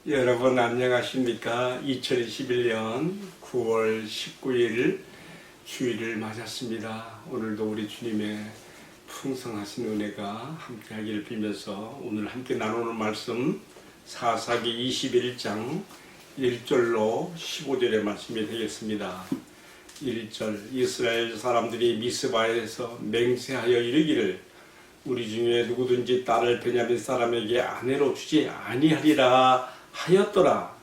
여러분 안녕하십니까? 2021년 9월 19일 주일을 맞았습니다. 오늘도 우리 주님의 풍성하신 은혜가 함께 하기를 빌면서 오늘 함께 나누는 말씀 사사기 21장 1절로 15절의 말씀이 되겠습니다. 1절 이스라엘 사람들이 미스바에서 맹세하여 이르기를 우리 중에 누구든지 딸을 베냐민 사람에게 아내로 주지 아니하리라 하였더라.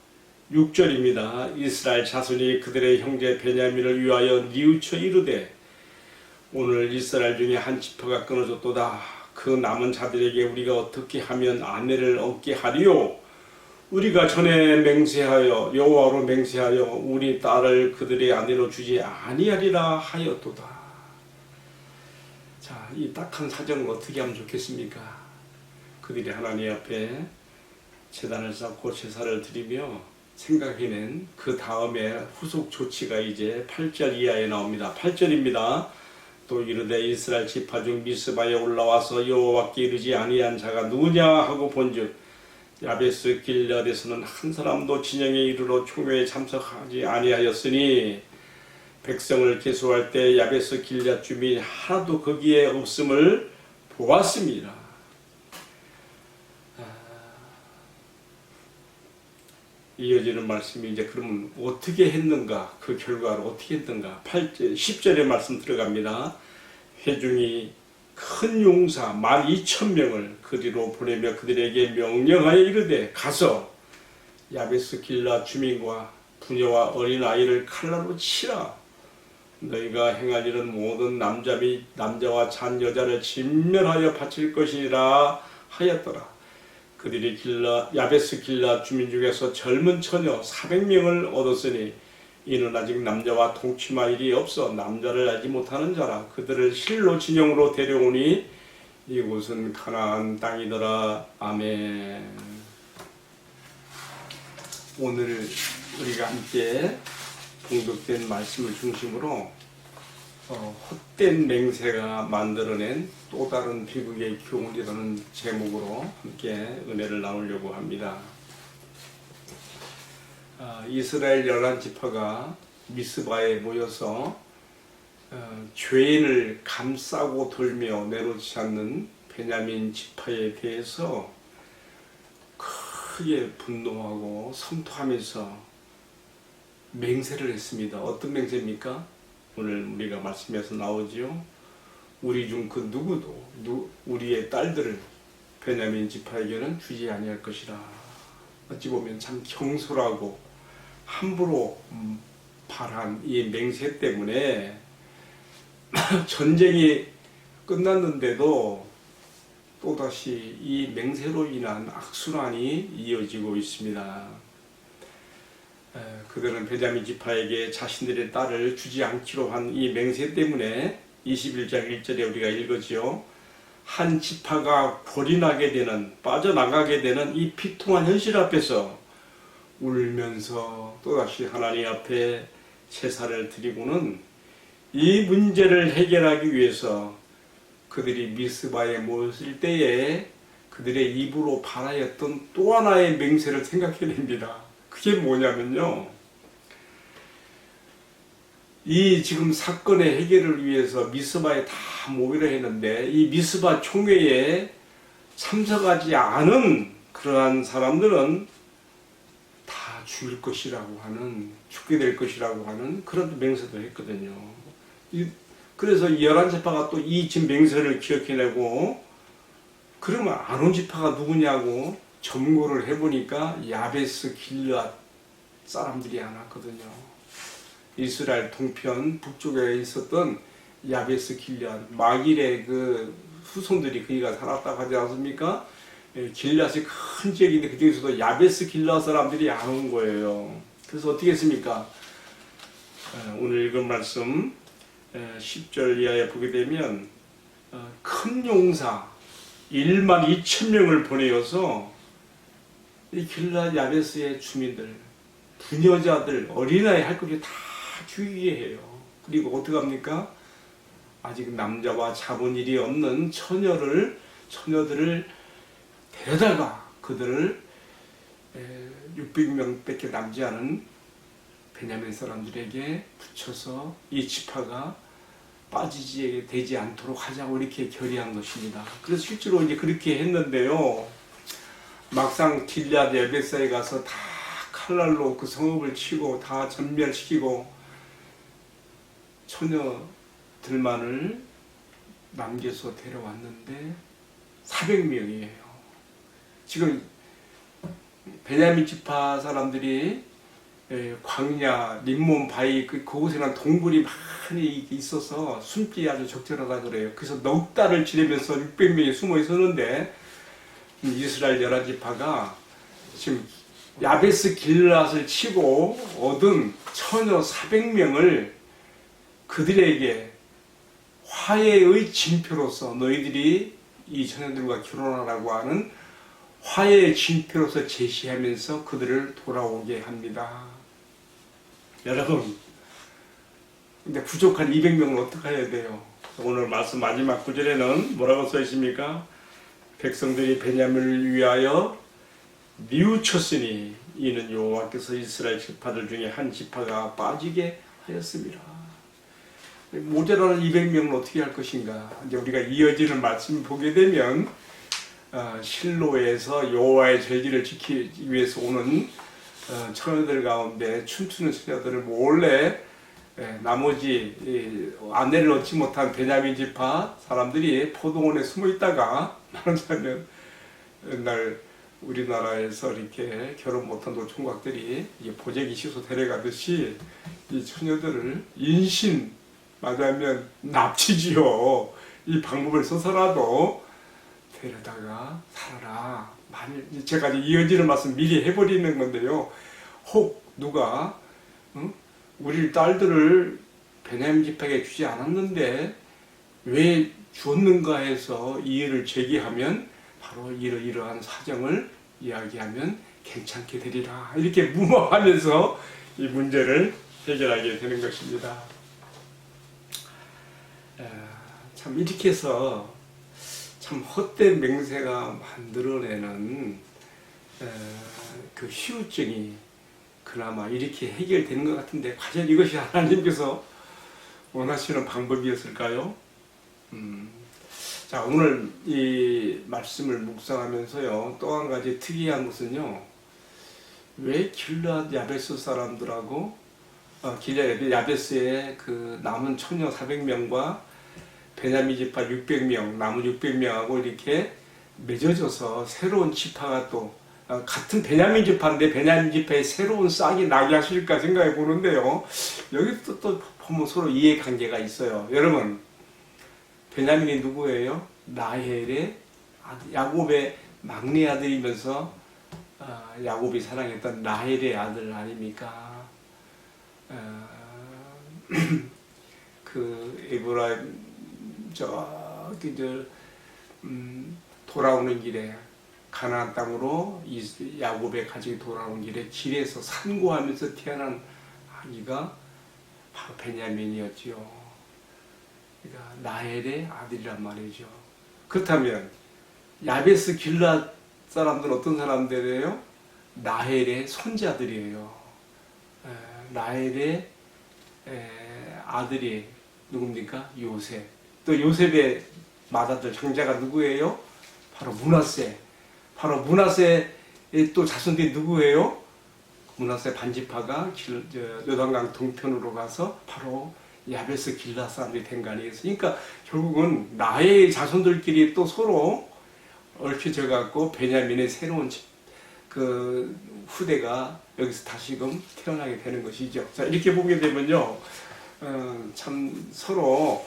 6절입니다. 이스라엘 자손이 그들의 형제 베냐민을 위하여 뉘우쳐 이르되 오늘 이스라엘 중에 한 지파가 끊어졌도다. 그 남은 자들에게 우리가 어떻게 하면 아내를 얻게 하리요? 우리가 전에 맹세하여 여호와로 맹세하여 우리 딸을 그들의 아내로 주지 아니하리라 하였도다. 자, 이 딱한 사정을 어떻게 하면 좋겠습니까? 그들이 하나님 앞에 제단을 쌓고 제사를 드리며 생각해낸 그 다음에 후속 조치가 이제 8절 이하에 나옵니다. 8절입니다. 또 이르되 이스라엘 지파 중 미스바에 올라와서 여호와께 이르지 아니한 자가 누구냐 하고 본즉 야베스 길앗에서는 한 사람도 진영에 이르러 총회에 참석하지 아니하였으니 백성을 계수할 때 야베스 길앗 주민이 하나도 거기에 없음을 보았습니다. 이어지는 말씀이 이제 그러면 어떻게 했는가, 그 결과로 어떻게 했는가. 8절, 10절의 말씀 들어갑니다. 회중이 큰 용사 12,000명을 그리로 보내며 그들에게 명령하여 이르되 가서 야베스 길앗 주민과 부녀와 어린아이를 칼날로 치라. 너희가 행할 일은 모든 남자 및 남자와 잔 여자를 진멸하여 바칠 것이라 하였더라. 그들이 야베스 길앗 주민 중에서 젊은 처녀 400명을 얻었으니 이는 아직 남자와 동침할 일이 없어 남자를 알지 못하는 자라. 그들을 실로 진영으로 데려오니 이곳은 가나안 땅이더라. 아멘. 오늘 우리가 함께 봉독된 말씀을 중심으로 헛된 맹세가 만들어낸 또 다른 비극의 교훈이라는 제목으로 함께 은혜를 나누려고 합니다. 이스라엘 11지파가 미스바에 모여서 죄인을 감싸고 돌며 내놓지 않는 베냐민 지파에 대해서 크게 분노하고 섬토하면서 맹세를 했습니다. 어떤 맹세입니까? 오늘 우리가 말씀에서 나오지요. 우리 중 그 누구도 우리의 딸들을 베냐민 지파에게는 주지 아니할 것이라. 어찌 보면 참 경솔하고 함부로 발한 이 맹세 때문에 전쟁이 끝났는데도 또다시 이 맹세로 인한 악순환이 이어지고 있습니다. 그들은 베냐민 지파에게 자신들의 딸을 주지 않기로 한 이 맹세 때문에 21장 1절에 우리가 읽었지요. 한 지파가 골인하게 되는, 빠져나가게 되는 이 비통한 현실 앞에서 울면서 또다시 하나님 앞에 제사를 드리고는 이 문제를 해결하기 위해서 그들이 미스바에 모였을 때에 그들의 입으로 발하였던 또 하나의 맹세를 생각해냅니다. 그게 뭐냐면요. 이 지금 사건의 해결을 위해서 미스바에 다 모이려 했는데 이 미스바 총회에 참석하지 않은 그러한 사람들은 다 죽일 것이라고 하는, 죽게 될 것이라고 하는 그런 맹세도 했거든요. 그래서 11지파가 또 이 지금 맹세를 기억해내고 그러면 안 온 지파가 누구냐고 점고를 해보니까 야베스 길앗 사람들이 안 왔거든요. 이스라엘 동편 북쪽에 있었던 야베스 길앗 마길의 그 후손들이 거기가 살았다고 하지 않습니까? 길앗이 큰 지역인데 그 중에서도 야베스 길앗 사람들이 안 온 거예요. 그래서 어떻게 했습니까? 오늘 읽은 말씀 10절 이하에 보게 되면 큰 용사 12,000명을 보내어서 이 길앗 야베스의 주민들, 부녀자들, 어린아이 할 것이 다 죽이게 해요. 그리고 어떻게 합니까? 아직 남자와 잡은 일이 없는 처녀들을 데려다가 그들을 600명밖에 남지 않은 베냐민 사람들에게 붙여서 이 지파가 빠지지 되지 않도록 하자고 이렇게 결의한 것입니다. 그래서 실제로 이제 그렇게 했는데요. 막상 길앗 야베스에 가서 다 칼날로 그 성읍을 치고 다 전멸시키고 처녀들만을 남겨서 데려왔는데 400명이에요. 지금 베냐민 지파 사람들이 광야, 림몬 바위 그곳에는 동굴이 많이 있어서 숨기 아주 적절하다 그래요. 그래서 넉 달을 지내면서 600명이 숨어 있었는데 이스라엘 열한 지파가 지금 야베스 길앗을 치고 얻은 처녀 400명을 그들에게 화해의 징표로서 너희들이 이 처녀들과 결혼하라고 하는 화해의 징표로서 제시하면서 그들을 돌아오게 합니다. 여러분, 근데 부족한 200명을 어떻게 해야 돼요? 오늘 말씀 마지막 구절에는 뭐라고 써 있습니까? 백성들이 베냐민을 위하여 뉘우쳤으니 이는 여호와께서 이스라엘 지파들 중에 한 지파가 빠지게 하였습니다. 모자라는 200명은 어떻게 할 것인가? 이제 우리가 이어지는 말씀을 보게 되면 실로에서 여호와의 절기를 지키기 위해서 오는 처녀들 가운데 춤추는 처녀들을 몰래 나머지 아내를 얻지 못한 베냐민 지파 사람들이 포도원에 숨어 있다가 말하자면 옛날 우리나라에서 이렇게 결혼 못한 노총각들이 보재기 시소 데려가듯이 이 처녀들을 인신 말하면 납치지요. 이 방법을 써서라도 데려다가 살아라. 만일 제가 이어지는 말씀 미리 해버리는 건데요. 혹 누가 우리 딸들을 베냐민 지파에게 주지 않았는데 왜 주었는가 해서 이의를 제기하면 바로 이러이러한 사정을 이야기하면 괜찮게 되리라. 이렇게 무마하면서 이 문제를 해결하게 되는 것입니다. 참 이렇게 해서 참 헛된 맹세가 만들어내는 그 후유증이 그나마 이렇게 해결되는 것 같은데 과연 이것이 하나님께서 원하시는 방법이었을까요? 자, 오늘 이 말씀을 묵상하면서요, 또 한 가지 특이한 것은요, 왜 길앗 야베스 사람들하고 길앗 야베스의 그 남은 처녀 400명과 베냐민 지파 600명, 남은 600명하고 이렇게 맺어져서 새로운 지파가 또 같은 베냐민 지파인데 베냐민 지파에 새로운 싹이 나게 하실까 생각해 보는데요. 여기 또 보면 서로 이해관계가 있어요. 여러분, 베냐민이 누구예요? 라헬의 아들, 야곱의 막내 아들이면서 야곱이 사랑했던 라헬의 아들 아닙니까? 그 에브라임 돌아오는 길에 가나안 땅으로 야곱의 가족이 돌아오는 길에서 산고하면서 태어난 아기가 바로 베냐민이었지요. 그러니까 라헬의 아들이란 말이죠. 그렇다면 야베스 길앗 사람들은 어떤 사람들이에요? 라헬의 손자들이에요. 라헬의 아들이 누굽니까? 요셉. 또 요셉의 맏아들 장자가 누구예요? 바로 므낫세. 바로 므낫세의 또 자손들이 누구예요? 므낫세 반지파가 요단강 동편으로 가서 바로 야베스 길앗 사람들이 된 거 아니겠어요? 그러니까 결국은 나의 자손들끼리 또 서로 얽혀져 갖고 베냐민의 새로운 그 후대가 여기서 다시금 태어나게 되는 것이죠. 자, 이렇게 보게 되면요, 참 서로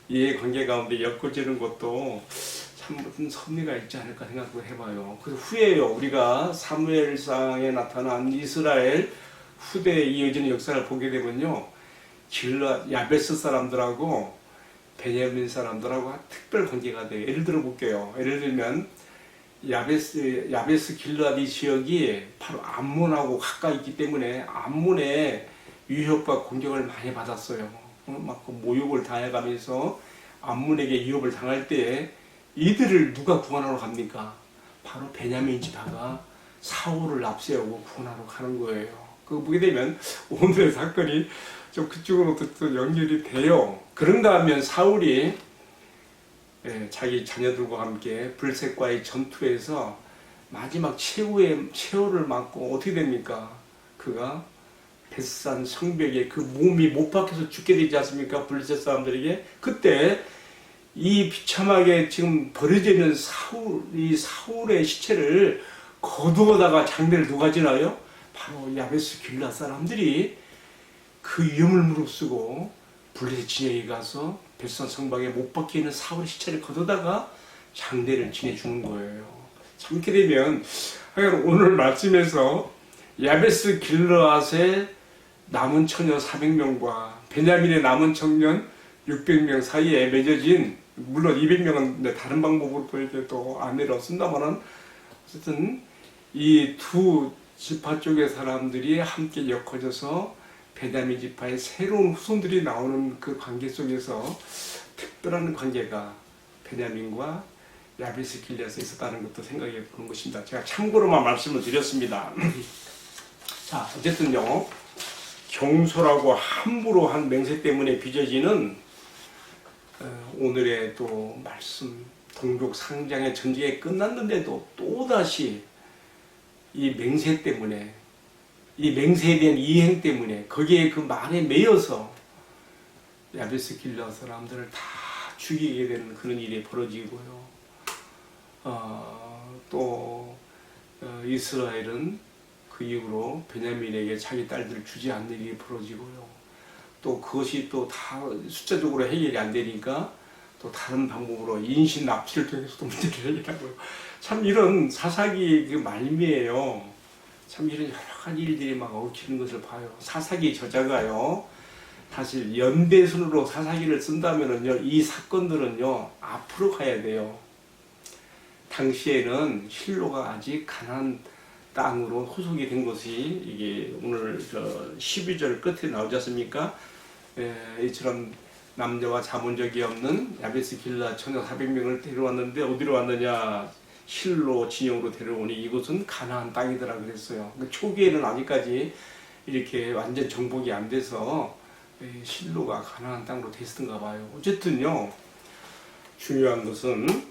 이해관계 가운데 엮어지는 것도 참 무슨 섭리가 있지 않을까 생각을 해봐요. 그래서 후에요, 우리가 사무엘상에 나타난 이스라엘 후대에 이어지는 역사를 보게 되면요, 길앗 야베스 사람들하고 베냐민 사람들하고 특별 관계가 돼요. 예를 들어 볼게요. 예를 들면 야베스 길앗 이 지역이 바로 암몬하고 가까이 있기 때문에 암몬의 위협과 공격을 많이 받았어요. 막 모욕을 당해가면서 암몬에게 위협을 당할 때에 이들을 누가 구원하러 갑니까? 바로 베냐민 지파가 사울을 앞세우고 구원하러 가는 거예요. 그거 보게 되면 오늘의 사건이 좀 그쪽으로 또 연결이 돼요. 그런가 하면 사울이 자기 자녀들과 함께 블셋과의 전투에서 마지막 최후를 맞고 어떻게 됩니까? 그가 벳산 성벽에 그 몸이 못 박혀서 죽게 되지 않습니까? 블셋 사람들에게. 그때 이 비참하게 지금 버려져 있는 사울의 시체를 거두어다가 장례를 누가 지나요? 바로 야베스 길라 사람들이 그 위험을 무릅쓰고 블레셋 진영에 가서 벳산 성벽에 못 박혀 있는 사울의 시체를 거두다가 장례를 지내주는 거예요. 참 이렇게 되면 오늘 말씀에서 야베스 길르앗의 남은 처녀 400명과 베냐민의 남은 청년 600명 사이에 맺어진, 물론 200명은 다른 방법으로 또 이렇게 또 안내를 쓴다면은 어쨌든 이 두 지파 쪽의 사람들이 함께 엮어져서 베냐민 지파의 새로운 후손들이 나오는 그 관계 속에서 특별한 관계가 베냐민과 야베스 길르앗에 있었다는 것도 생각해 보는 것입니다. 제가 참고로만 말씀을 드렸습니다. 자, 어쨌든요, 경솔하고 함부로 한 맹세 때문에 빚어지는 오늘의 또 말씀, 동족 상장의 전쟁이 끝났는데도 또다시 이 맹세 때문에, 이 맹세에 대한 이행 때문에 거기에 그 말에 매여서 야베스 길르앗 사람들을 다 죽이게 되는 그런 일이 벌어지고요. 이스라엘은 그 이후로 베냐민에게 자기 딸들을 주지 않는 일이 벌어지고요. 또 그것이 또 다 숫자적으로 해결이 안 되니까 또 다른 방법으로 인신 납치를 통해서도 문제를 해결하고요. 참 이런 사사기 그 말미에요. 참 이런 여러 가지 일들이 막 얽히는 것을 봐요. 사사기 저자가요, 사실 연대순으로 사사기를 쓴다면은요, 이 사건들은요 앞으로 가야 돼요. 당시에는 실로가 아직 가나안 땅으로 후속이 된 것이 이게 오늘 12절 끝에 나오지 않습니까? 이처럼 남녀와 자본적이 없는 야베스 길르앗 처녀 400명을 데려왔는데 어디로 왔느냐? 실로 진영으로 데려오니 이곳은 가나안 땅이더라 그랬어요. 초기에는 아직까지 이렇게 완전 정복이 안 돼서 실로가 가나안 땅으로 됐던가 봐요. 어쨌든요, 중요한 것은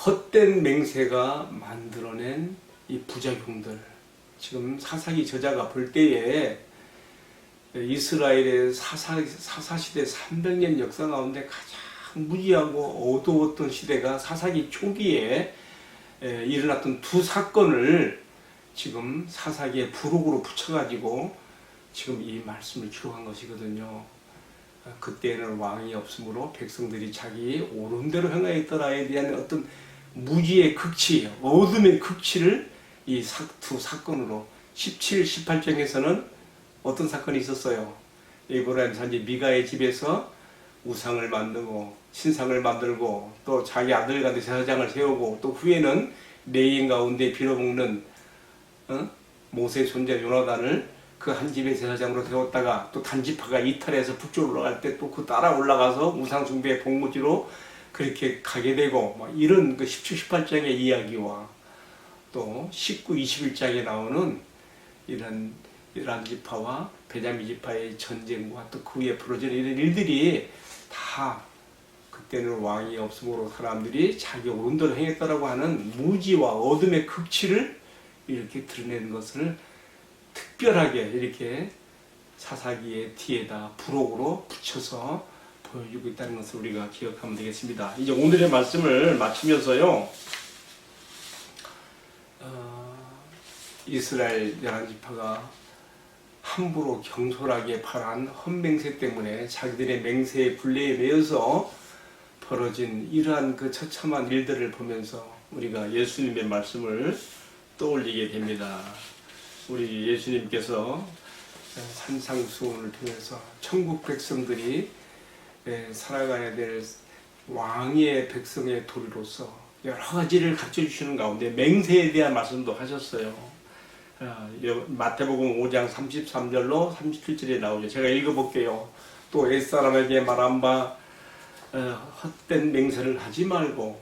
헛된 맹세가 만들어낸 이 부작용들, 지금 사사기 저자가 볼 때에 이스라엘의 사사시대 300년 역사 가운데 가장 무지하고 어두웠던 시대가 사사기 초기에 일어났던 두 사건을 지금 사사기의 부록으로 붙여가지고 지금 이 말씀을 기록한 것이거든요. 그때는 왕이 없으므로 백성들이 자기 옳은 대로 행하였더라에 대한 어떤 무지의 극치, 어둠의 극치를 이 두 사건으로 17, 18장에서는 어떤 사건이 있었어요? 에브라임 산지 미가의 집에서 우상을 만들고 신상을 만들고 또 자기 아들과 제사장을 세우고 또 후에는 레인 가운데 빌어먹는 모세 손자 요나단을 그 한 집의 제사장으로 세웠다가 또 단지파가 이탈해서 북쪽으로 올라갈 때 또 그 따라 올라가서 우상 숭배의 복무지로 그렇게 가게 되고 뭐 이런 그 17, 18장의 이야기와 또 19, 21장에 나오는 이런 지파와 베냐민 지파의 전쟁과 또 그 후에 벌어지는 이런 일들이 다 그때는 왕이 없으므로 사람들이 자기 옳은 대로 행했다라고 하는 무지와 어둠의 극치를 이렇게 드러내는 것을 특별하게 이렇게 사사기의 뒤에다 부록으로 붙여서 보여주고 있다는 것을 우리가 기억하면 되겠습니다. 이제 오늘의 말씀을 마치면서요, 이스라엘 11지파가 함부로 경솔하게 발한 헛맹세 때문에 자기들의 맹세의 불례에 매여서 벌어진 이러한 그 처참한 일들을 보면서 우리가 예수님의 말씀을 떠올리게 됩니다. 우리 예수님께서 산상수훈을 통해서 천국 백성들이 살아가야 될 왕의 백성의 도리로서 여러 가지를 가르쳐주시는 가운데 맹세에 대한 말씀도 하셨어요. 마태복음 5장 33절로 37절에 나오죠. 제가 읽어볼게요. 또 옛사람에게 말한 바 헛된 맹세를 하지 말고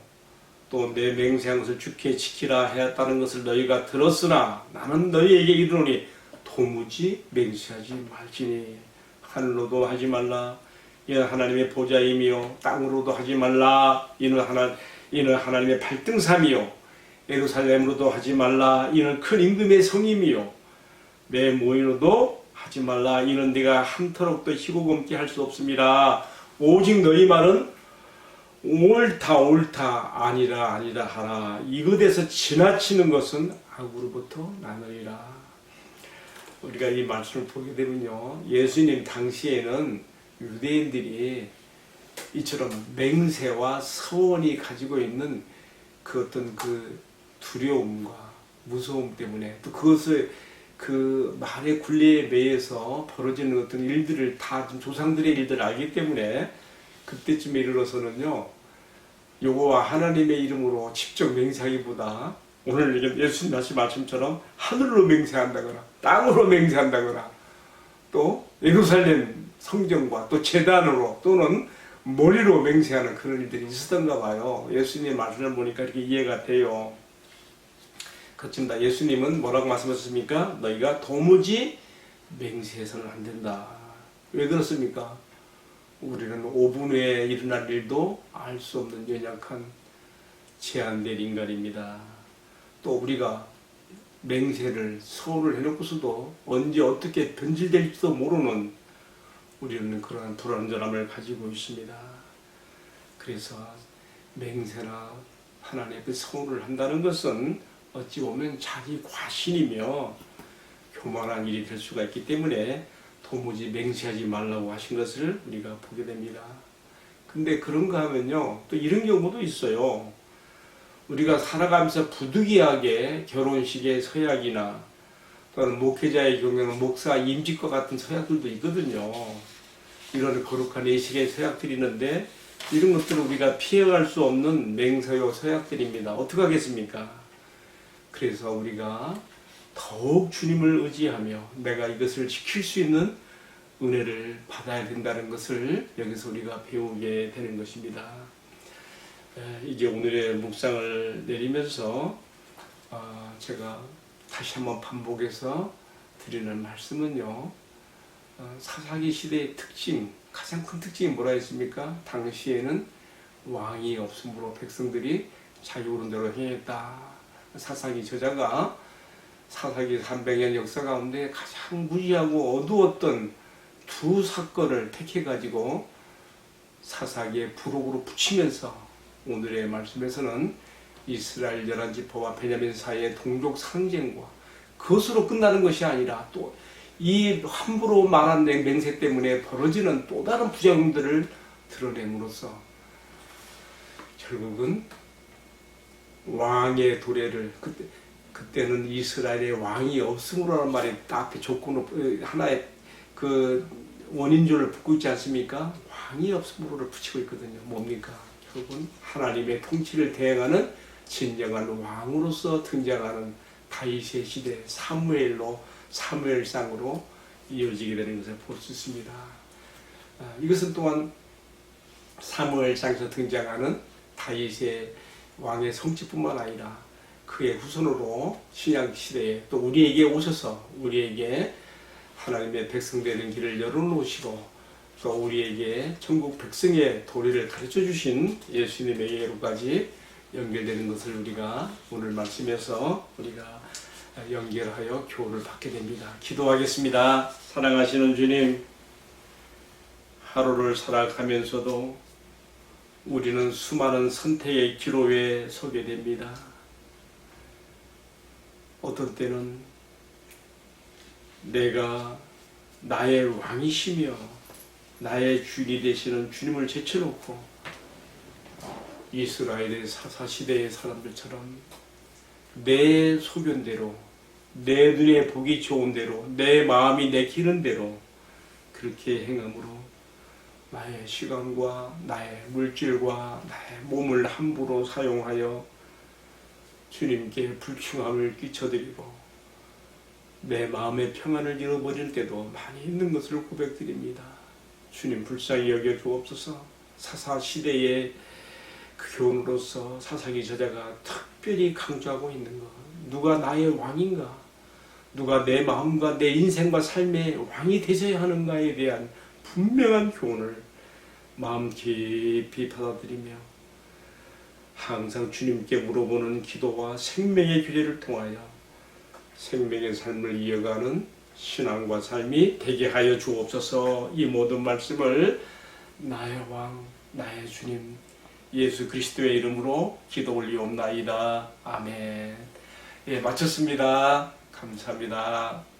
또 내 맹세한 것을 주께 지키라 하였다는 것을 너희가 들었으나 나는 너희에게 이르노니 도무지 맹세하지 말지니 하늘로도 하지 말라 이는 하나님의 보좌이며 땅으로도 하지 말라 이는 하나님의 발등삼이요 예루살렘으로도 하지 말라 이는 큰 임금의 성임이요 내 모인으로도 하지 말라 이는 네가 한터럭도 희고금게 할 수 없습니다. 오직 너희 말은 옳다 아니라 하라. 이것에서 지나치는 것은 악으로부터 나느니라. 우리가 이 말씀을 보게 되면요, 예수님 당시에는 유대인들이 이처럼 맹세와 서원이 가지고 있는 그 어떤 그 두려움과 무서움 때문에 또 그것을 그 말의 굴레에 매여서 벌어지는 어떤 일들을 다 조상들의 일들을 알기 때문에 그때쯤에 이르러서는요, 여호와 하나님의 이름으로 직접 맹세하기보다 오늘 예수님 하신 말씀처럼 하늘로 맹세한다거나 땅으로 맹세한다거나 또 예루살렘 성전과 또 제단으로 또는 머리로 맹세하는 그런 일들이 있었던가 봐요. 예수님의 말씀을 보니까 이렇게 이해가 돼요. 그렇습니다. 예수님은 뭐라고 말씀하셨습니까? 너희가 도무지 맹세해서는 안 된다. 왜 그렇습니까? 우리는 5분 후에 일어날 일도 알 수 없는 연약한 제한된 인간입니다. 또 우리가 맹세를 서울을 해놓고서도 언제 어떻게 변질될지도 모르는 우리는 그러한 불안전함을 가지고 있습니다. 그래서 맹세나 하나님 앞에 서울을 한다는 것은 어찌 보면 자기 과신이며 교만한 일이 될 수가 있기 때문에 도무지 맹세하지 말라고 하신 것을 우리가 보게 됩니다. 근데 그런가 하면요, 또 이런 경우도 있어요. 우리가 살아가면서 부득이하게 결혼식의 서약이나 또는 목회자의 경우에는 목사 임직과 같은 서약들도 있거든요. 이런 거룩한 예식의 서약들이 있는데 이런 것들은 우리가 피해갈 수 없는 맹세요 서약들입니다. 어떻게 하겠습니까? 그래서 우리가 더욱 주님을 의지하며 내가 이것을 지킬 수 있는 은혜를 받아야 된다는 것을 여기서 우리가 배우게 되는 것입니다. 이제 오늘의 묵상을 내리면서 제가 다시 한번 반복해서 드리는 말씀은요, 사사기 시대의 특징, 가장 큰 특징이 뭐라 했습니까? 당시에는 왕이 없으므로 백성들이 자유로운 대로 행했다. 사사기 저자가 사사기 300년 역사 가운데 가장 무지하고 어두웠던 두 사건을 택해가지고 사사기의 부록으로 붙이면서 오늘의 말씀에서는 이스라엘 11지파와 베냐민 사이의 동족 상쟁과 그것으로 끝나는 것이 아니라 또 이 함부로 말한 맹세 때문에 벌어지는 또 다른 부작용들을 드러냄으로써 결국은 왕의 도래를 그때는 이스라엘의 왕이 없음으로라는 말이 딱 앞에 조건으로 하나의 그 원인줄을 붙고 있지 않습니까? 왕이 없음으로를 붙이고 있거든요. 뭡니까? 결국은 하나님의 통치를 대행하는 진정한 왕으로서 등장하는 다윗의 시대 사무엘상으로 이어지게 되는 것을 볼 수 있습니다. 이것은 또한 사무엘상에서 등장하는 다윗의 왕의 성취뿐만 아니라 그의 후손으로 신약 시대에 또 우리에게 오셔서 우리에게 하나님의 백성 되는 길을 열어놓으시고 또 우리에게 천국 백성의 도리를 가르쳐 주신 예수님에게로까지 연결되는 것을 우리가 오늘 말씀에서 우리가 연결하여 교훈을 받게 됩니다. 기도하겠습니다. 사랑하시는 주님, 하루를 살아가면서도 우리는 수많은 선택의 기로에 서게 됩니다. 어떤 때는 내가 나의 왕이시며 나의 주인이 되시는 주님을 제쳐놓고 이스라엘의 사사시대의 사람들처럼 내 소견대로 내 눈에 보기 좋은 대로 내 마음이 내키는 대로 그렇게 행함으로 나의 시간과 나의 물질과 나의 몸을 함부로 사용하여 주님께 불충함을 끼쳐드리고 내 마음의 평안을 잃어버릴 때도 많이 있는 것을 고백드립니다. 주님 불쌍히 여겨 주옵소서. 사사시대의 그 교훈으로서 사사기 저자가 특별히 강조하고 있는 것. 누가 나의 왕인가? 누가 내 마음과 내 인생과 삶의 왕이 되셔야 하는가에 대한 분명한 교훈을 마음 깊이 받아들이며 항상 주님께 물어보는 기도와 생명의 규례를 통하여 생명의 삶을 이어가는 신앙과 삶이 되게 하여 주옵소서. 이 모든 말씀을 나의 왕, 나의 주님 예수 그리스도의 이름으로 기도 올리옵나이다. 아멘. 예, 마쳤습니다. 감사합니다.